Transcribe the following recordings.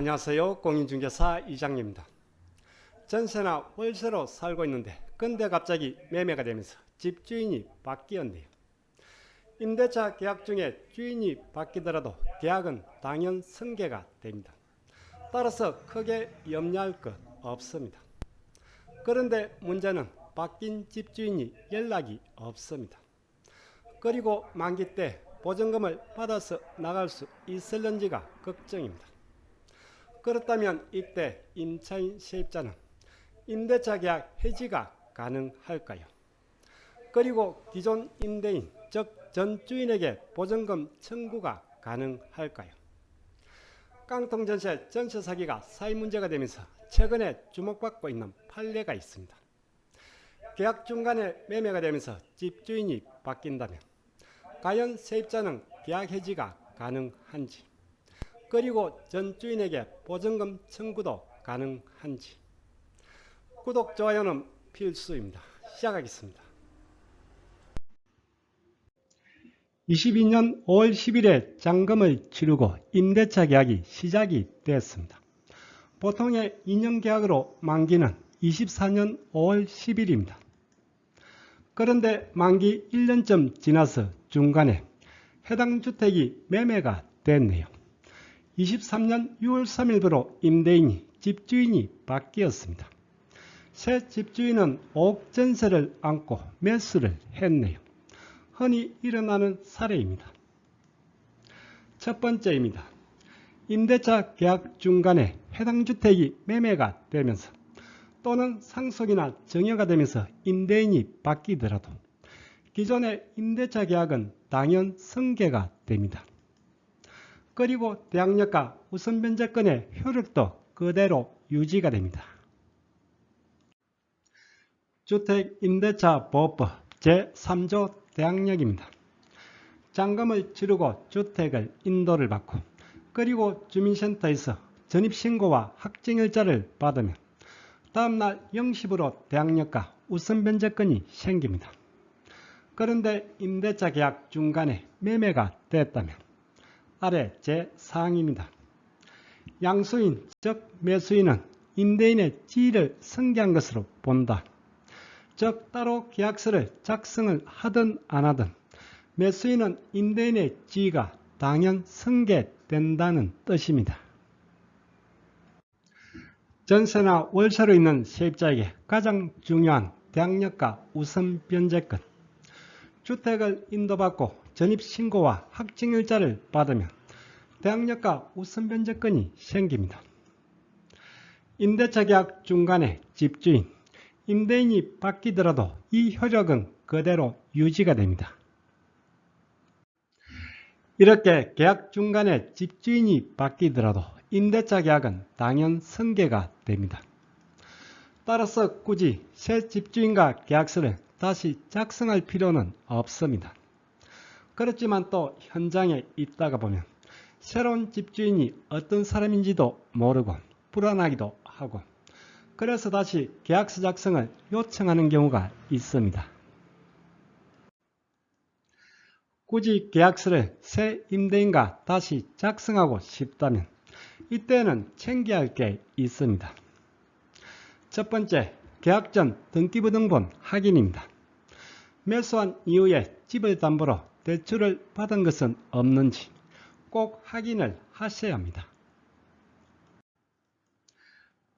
안녕하세요. 공인중개사 이장님입니다. 전세나 월세로 살고 있는데 근데 갑자기 매매가 되면서 집주인이 바뀌었네요. 임대차 계약 중에 주인이 바뀌더라도 계약은 당연 승계가 됩니다. 따라서 크게 염려할 것 없습니다. 그런데 문제는 바뀐 집주인이 연락이 없습니다. 그리고 만기 때 보증금을 받아서 나갈 수 있을는지가 걱정입니다. 그렇다면 이때 임차인 세입자는 임대차 계약 해지가 가능할까요? 그리고 기존 임대인, 즉 전 주인에게 보증금 청구가 가능할까요? 깡통전세 전세 사기가 사회 문제가 되면서 최근에 주목받고 있는 판례가 있습니다. 계약 중간에 매매가 되면서 집주인이 바뀐다면 과연 세입자는 계약 해지가 가능한지, 그리고 전 주인에게 보증금 청구도 가능한지. 구독, 좋아요는 필수입니다. 시작하겠습니다. 22년 5월 10일에 잔금을 치르고 임대차 계약이 시작이 됐습니다. 보통의 2년 계약으로 만기는 24년 5월 10일입니다. 그런데 만기 1년쯤 지나서 중간에 해당 주택이 매매가 됐네요. 23년 6월 3일부로 임대인이 집주인이 바뀌었습니다. 새 집주인은 5억 전세를 안고 매수를 했네요. 흔히 일어나는 사례입니다. 첫 번째입니다. 임대차 계약 중간에 해당 주택이 매매가 되면서 또는 상속이나 정여가 되면서 임대인이 바뀌더라도 기존의 임대차 계약은 당연 승계가 됩니다. 그리고 대항력과 우선변제권의 효력도 그대로 유지가 됩니다. 주택임대차보호법 제3조 대항력입니다. 잔금을 치르고 주택을 인도를 받고 그리고 주민센터에서 전입신고와 확정일자를 받으면 다음날 0시부로 대항력과 우선변제권이 생깁니다. 그런데 임대차 계약 중간에 매매가 됐다면 아래 제4항입니다. 양수인 즉 매수인은 임대인의 지위를 승계한 것으로 본다. 즉 따로 계약서를 작성을 하든 안 하든 매수인은 임대인의 지위가 당연 승계된다는 뜻입니다. 전세나 월세로 있는 세입자에게 가장 중요한 대항력과 우선 변제권. 주택을 인도받고 전입신고와 확정일자를 받으면 대항력과 우선 변제권이 생깁니다. 임대차 계약 중간에 집주인, 임대인이 바뀌더라도 이 효력은 그대로 유지가 됩니다. 이렇게 계약 중간에 집주인이 바뀌더라도 임대차 계약은 당연 승계가 됩니다. 따라서 굳이 새 집주인과 계약서를 다시 작성할 필요는 없습니다. 그렇지만 또 현장에 있다가 보면 새로운 집주인이 어떤 사람인지도 모르고 불안하기도 하고 그래서 다시 계약서 작성을 요청하는 경우가 있습니다. 굳이 계약서를 새 임대인과 다시 작성하고 싶다면 이때는 챙겨야 할 게 있습니다. 첫 번째, 계약 전 등기부등본 확인입니다. 매수한 이후에 집을 담보로 대출을 받은 것은 없는지 꼭 확인을 하셔야 합니다.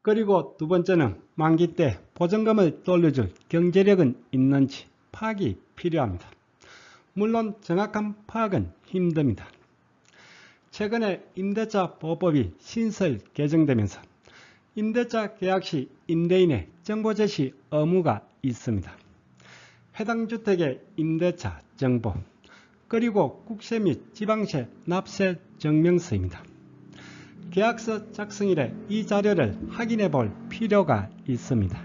그리고 두 번째는 만기 때 보증금을 돌려줄 경제력은 있는지 파악이 필요합니다. 물론 정확한 파악은 힘듭니다. 최근에 임대차 보호법이 신설 개정되면서 임대차 계약 시 임대인의 정보 제시 의무가 있습니다. 해당 주택의 임대차 정보, 그리고 국세 및 지방세 납세 증명서입니다. 계약서 작성일에 이 자료를 확인해 볼 필요가 있습니다.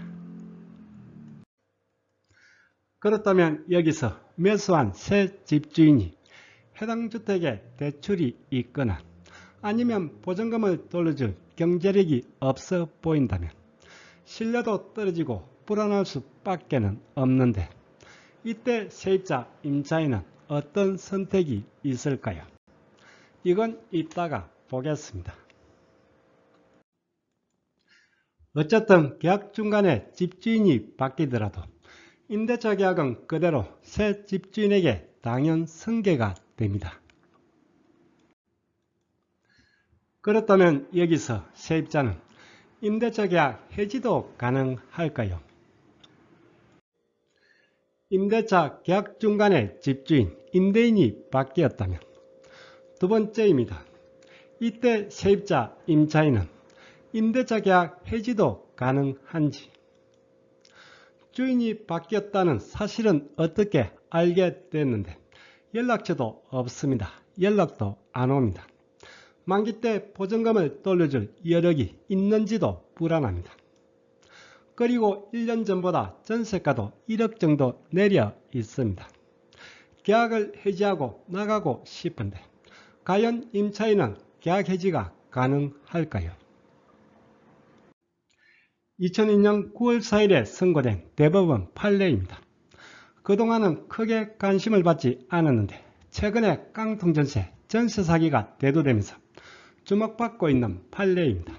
그렇다면 여기서 매수한 새 집주인이 해당 주택에 대출이 있거나 아니면 보증금을 돌려줄 경제력이 없어 보인다면 신뢰도 떨어지고 불안할 수밖에 없는데 이때 세입자 임차인은 어떤 선택이 있을까요? 이건 이따가 보겠습니다. 어쨌든 계약 중간에 집주인이 바뀌더라도 임대차 계약은 그대로 새 집주인에게 당연 승계가 됩니다. 그렇다면 여기서 세입자는 임대차 계약 해지도 가능할까요? 임대차 계약 중간에 집주인, 임대인이 바뀌었다면 두 번째입니다. 이때 세입자, 임차인은 임대차 계약 해지도 가능한지, 주인이 바뀌었다는 사실은 어떻게 알게 됐는데 연락처도 없습니다. 연락도 안 옵니다. 만기 때 보증금을 돌려줄 여력이 있는지도 불안합니다. 그리고 1년 전보다 전세가도 1억 정도 내려 있습니다. 계약을 해지하고 나가고 싶은데 과연 임차인은 계약 해지가 가능할까요? 2002년 9월 4일에 선고된 대법원 판례입니다. 그동안은 크게 관심을 받지 않았는데 최근에 깡통전세, 전세 사기가 대두되면서 주목받고 있는 판례입니다.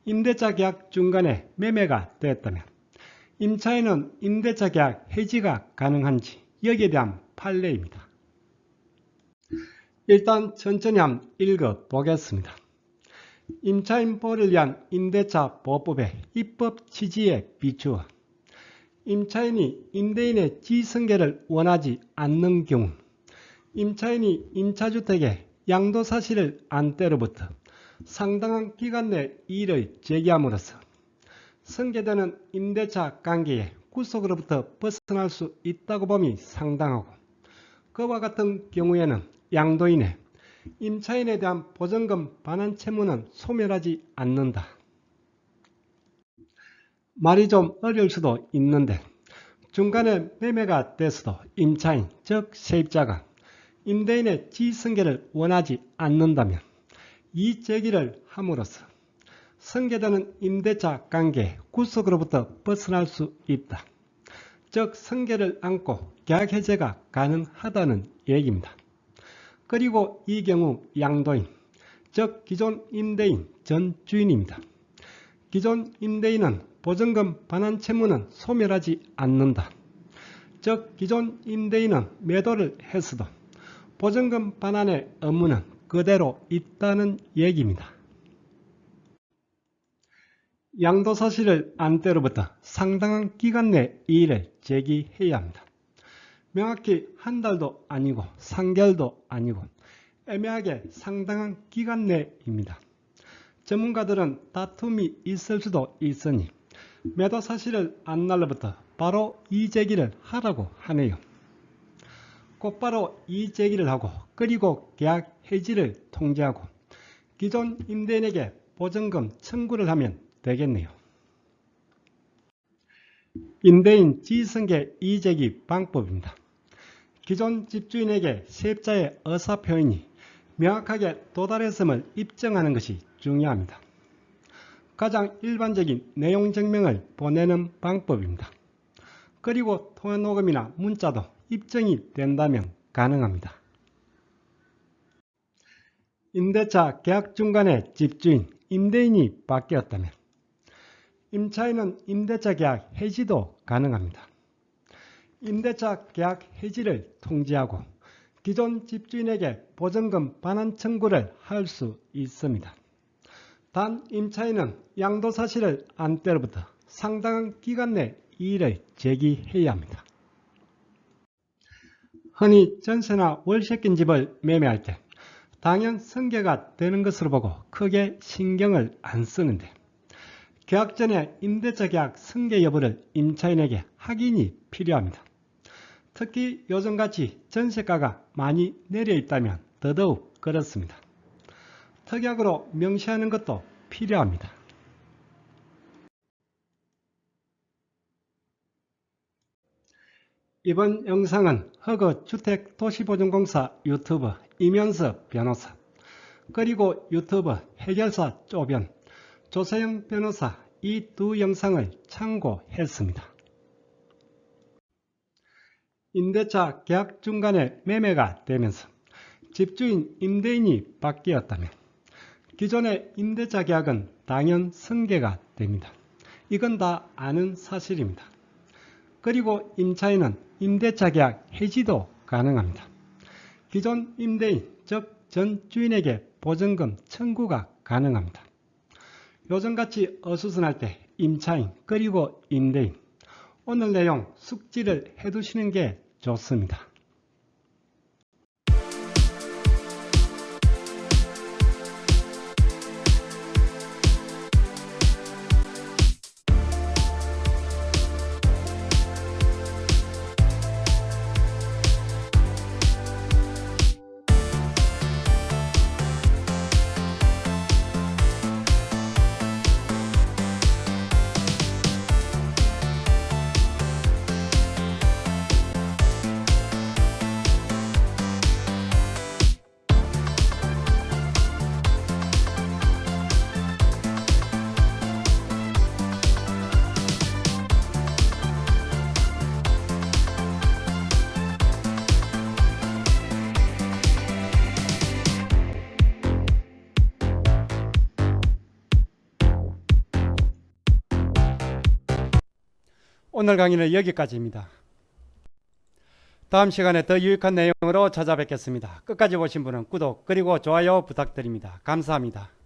임대차 계약 중간에 매매가 되었다면 임차인은 임대차 계약 해지가 가능한지 여기에 대한 판례입니다. 일단 천천히 한번 읽어보겠습니다. 임차인 보호를 위한 임대차 보호법의 입법 취지에 비추어 임차인이 임대인의 지승계를 원하지 않는 경우 임차인이 임차주택의 양도사실을 안 때로부터 상당한 기간 내 이의를 제기함으로써 승계되는 임대차 관계의 구속으로부터 벗어날 수 있다고 봄이 상당하고, 그와 같은 경우에는 양도인의 임차인에 대한 보증금 반환 채무는 소멸하지 않는다. 말이 좀 어려울 수도 있는데 중간에 매매가 돼서도 임차인, 즉 세입자가 임대인의 지승계를 원하지 않는다면 이의제기를 함으로써 승계되는 임대차 관계 구속으로부터 벗어날 수 있다. 즉 승계를 안고 계약 해제가 가능하다는 얘기입니다. 그리고 이 경우 양도인, 즉 기존 임대인 전 주인입니다. 기존 임대인은 보증금 반환 채무는 소멸하지 않는다. 즉 기존 임대인은 매도를 했어도 보증금 반환의 의무는 그대로 있다는 얘기입니다. 양도사실을 안 때로부터 상당한 기간 내 이의를 제기해야 합니다. 명확히 한 달도 아니고 3개월도 아니고 애매하게 상당한 기간 내입니다. 전문가들은 다툼이 있을 수도 있으니 매도 사실을 안 날로부터 바로 이의제기를 하라고 하네요. 곧바로 이의제기를 하고 그리고 계약 해지를 통지하고 기존 임대인에게 보증금 청구를 하면 되겠네요. 임대인 지승계 이의제기 방법입니다. 기존 집주인에게 세입자의 의사표현이 명확하게 도달했음을 입증하는 것이 중요합니다. 가장 일반적인 내용 증명을 보내는 방법입니다. 그리고 통화녹음이나 문자도 입증이 된다면 가능합니다. 임대차 계약 중간에 집주인, 임대인이 바뀌었다면 임차인은 임대차 계약 해지도 가능합니다. 임대차 계약 해지를 통지하고 기존 집주인에게 보증금 반환 청구를 할 수 있습니다. 단 임차인은 양도사실을 안 때로부터 상당한 기간 내 이의를 제기해야 합니다. 흔히 전세나 월세 낀 집을 매매할 때 당연 승계가 되는 것으로 보고 크게 신경을 안 쓰는데 계약 전에 임대차 계약 승계 여부를 임차인에게 확인이 필요합니다. 특히 요즘같이 전세가가 많이 내려 있다면 더더욱 그렇습니다. 특약으로 명시하는 것도 필요합니다. 이번 영상은 허그주택도시보증공사 유튜브 이면석 변호사, 그리고 유튜브 해결사 쪼변 조세영 변호사 이 두 영상을 참고했습니다. 임대차 계약 중간에 매매가 되면서 집주인 임대인이 바뀌었다면 기존의 임대차 계약은 당연 승계가 됩니다. 이건 다 아는 사실입니다. 그리고 임차인은 임대차 계약 해지도 가능합니다. 기존 임대인, 즉 전 주인에게 보증금 청구가 가능합니다. 요즘같이 어수선할 때 임차인 그리고 임대인, 오늘 내용 숙지를 해두시는 게 좋습니다. 오늘 강의는 여기까지입니다. 다음 시간에 더 유익한 내용으로 찾아뵙겠습니다. 끝까지 보신 분은 구독 그리고 좋아요 부탁드립니다. 감사합니다.